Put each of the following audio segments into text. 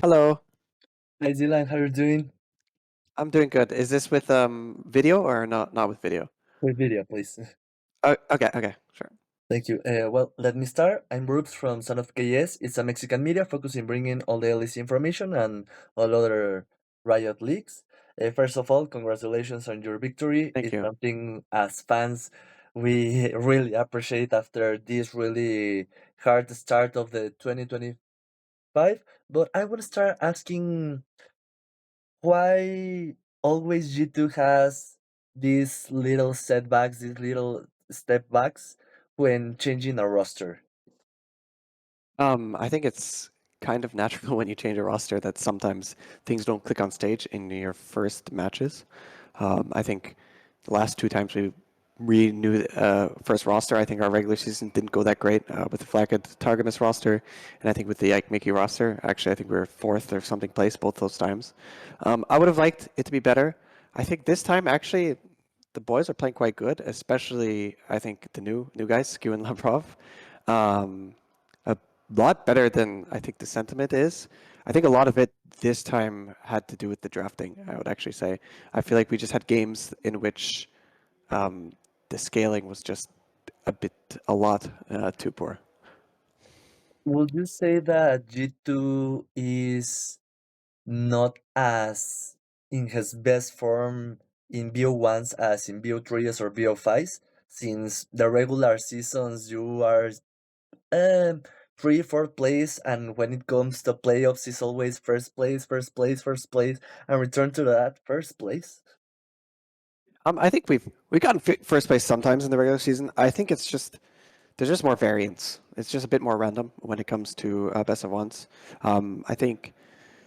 Hello, Hi Dylan, how are you doing? I'm doing good. Is this with video or not with video? With video, please. Oh, okay, sure. Thank you. Well, let me start. I'm Ruuubs from Son of KS. It's a Mexican media focusing bringing all the LEC information and all other Riot leagues. First of all, congratulations on your victory. Thank It's you. something as fans we really appreciate after this really hard start of the 2025. But I want to start asking why always G2 has these little setbacks, these little step backs when changing a roster. I think it's kind of natural when you change a roster that sometimes things don't click on stage in your first matches. I think the last two times we renewed first roster, I think our regular season didn't go that great with the Flagged Targamas roster, and I think with the Ike Mickey roster, actually I think we were fourth or something place both those times. I would have liked it to be better. I think this time actually the boys are playing quite good, especially I think the new guys, Skew and Lavrov. A lot better than I think the sentiment is. I think a lot of it this time had to do with the drafting, I would actually say. I feel like we just had games in which the scaling was just a lot too poor. Would you say that G2 is not as in his best form in BO1s as in BO3s or BO5s? Since the regular seasons you are Um, three, fourth place, and when it comes to playoffs, it's always first place, first place, first place, and return to that first place. I think we've gotten first place sometimes in the regular season. I think it's just there's just more variance. It's just a bit more random when it comes to best of ones. I think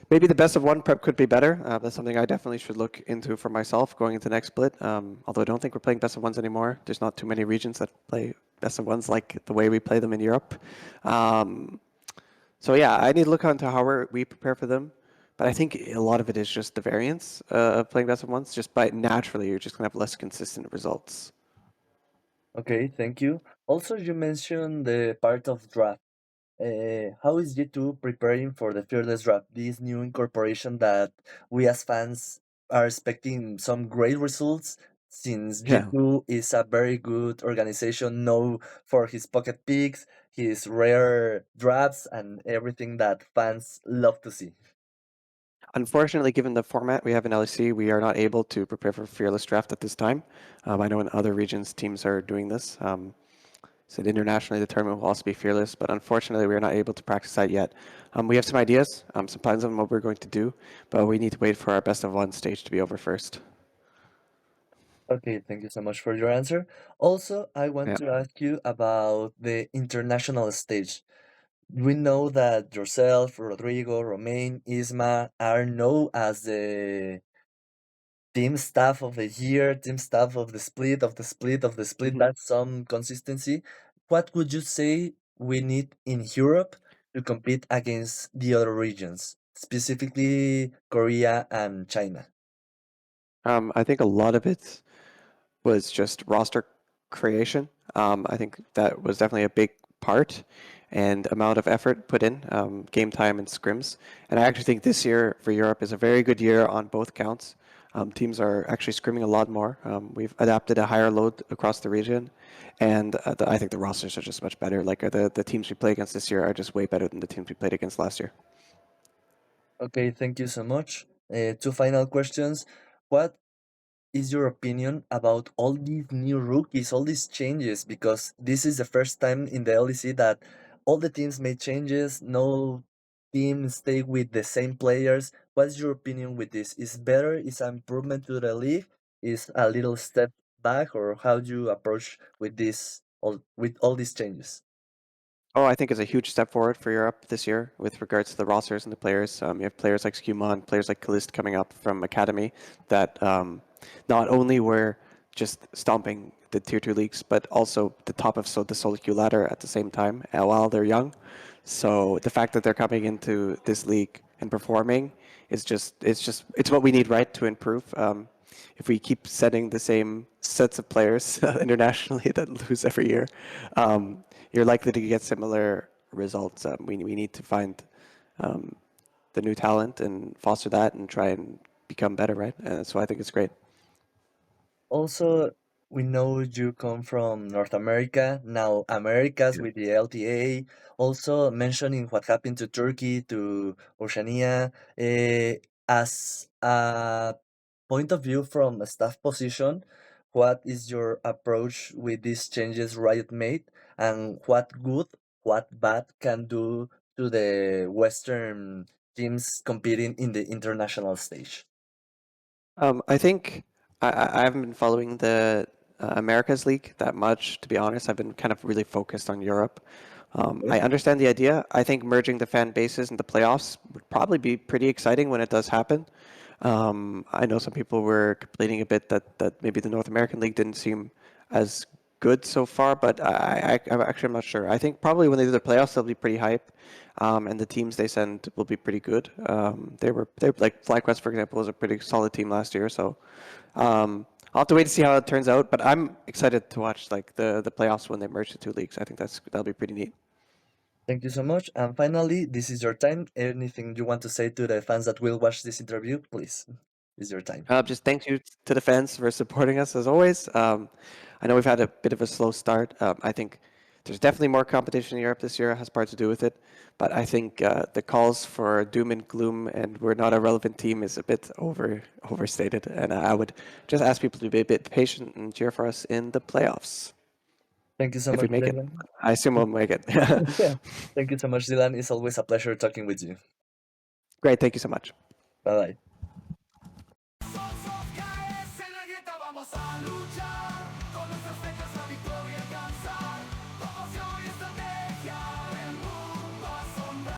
maybe the best of one prep could be better. That's something I definitely should look into for myself going into next split. Although I don't think we're playing best of ones anymore. There's not too many regions that play best of ones like the way we play them in Europe. Um, so yeah, I need to look into how we prepare for them. But I think a lot of it is just the variance of playing best of ones. Just by naturally, you're just gonna have less consistent results. Okay, thank you. Also, you mentioned the part of draft. How is G2 preparing for the Fearless Draft, this new incorporation that we as fans are expecting some great results since Yeah. G2 is a very good organization known for his pocket picks, his rare drafts, and everything that fans love to see? Unfortunately, given the format we have in LEC, we are not able to prepare for Fearless Draft at this time. I know in other regions, teams are doing this. So internationally, the tournament will also be Fearless, but unfortunately, we are not able to practice that yet. We have some ideas, some plans on what we're going to do, but we need to wait for our best of one stage to be over first. Okay, thank you so much for your answer. Also, I want Yeah. to ask you about the international stage. We know that yourself, Rodrigo, Romain, Isma are known as the team staff of the year, team staff of the split, of the split, of the split. hmm That's some consistency. What would you say we need in Europe to compete against the other regions, specifically Korea and China? I think a lot of it was just roster creation. I think that was definitely a big part and amount of effort put in, game time and scrims. And I actually think this year for Europe is a very good year on both counts. Teams are actually scrimming a lot more. We've adapted a higher load across the region, and I think the rosters are just much better. Like the teams we play against this year are just way better than the teams we played against last year. Okay, thank you so much. Two final questions. What is your opinion about all these new rookies, all these changes? Because this is the first time in the LEC that all the teams made changes, no team stay with the same players. What's your opinion with this? Is better? Is an improvement to the league? Is a little step back, or how do you approach with this all these changes? Oh, I think it's a huge step forward for Europe this year with regards to the rosters and the players. You have players like Skuma, players like Kalist coming up from Academy that not only were just stomping the tier two leagues, but also the top of the solo queue ladder at the same time while they're young. So the fact that they're coming into this league and performing is it's what we need, right, to improve. If we keep setting the same sets of players internationally that lose every year, you're likely to get similar results. We need to find the new talent and foster that and try and become better, right? And so I think it's great. Also, we know you come from North America, now Americas Yeah. with the LTA. Also, mentioning what happened to Turkey, to Oceania, as a point of view from a staff position, what is your approach with these changes Riot made, and what good, what bad can do to the Western teams competing in the international stage? I think I haven't been following the Americas League that much, to be honest. I've been kind of really focused on Europe. Okay. I understand the idea. I think merging the fan bases into playoffs would probably be pretty exciting when it does happen. I know some people were complaining a bit that maybe the North American League didn't seem as good so far, but I'm not sure. I think probably when they do the playoffs, they'll be pretty hype, and the teams they send will be pretty good. They like FlyQuest, for example, was a pretty solid team last year, so I'll have to wait to see how it turns out. But I'm excited to watch like the playoffs when they merge the two leagues. I think that'll be pretty neat. Thank you so much. And finally, this is your time. Anything you want to say to the fans that will watch this interview, please. This is your time. Just thank you to the fans for supporting us as always. I know we've had a bit of a slow start. I think there's definitely more competition in Europe this year, has part to do with it. But I think the calls for doom and gloom and we're not a relevant team is a bit overstated. And I would just ask people to be a bit patient and cheer for us in the playoffs Thank you so if we much, make it. Dylan. I assume we'll make it. Yeah. Thank you so much, Dylan. It's always a pleasure talking with you. Great. Thank you so much. Bye bye.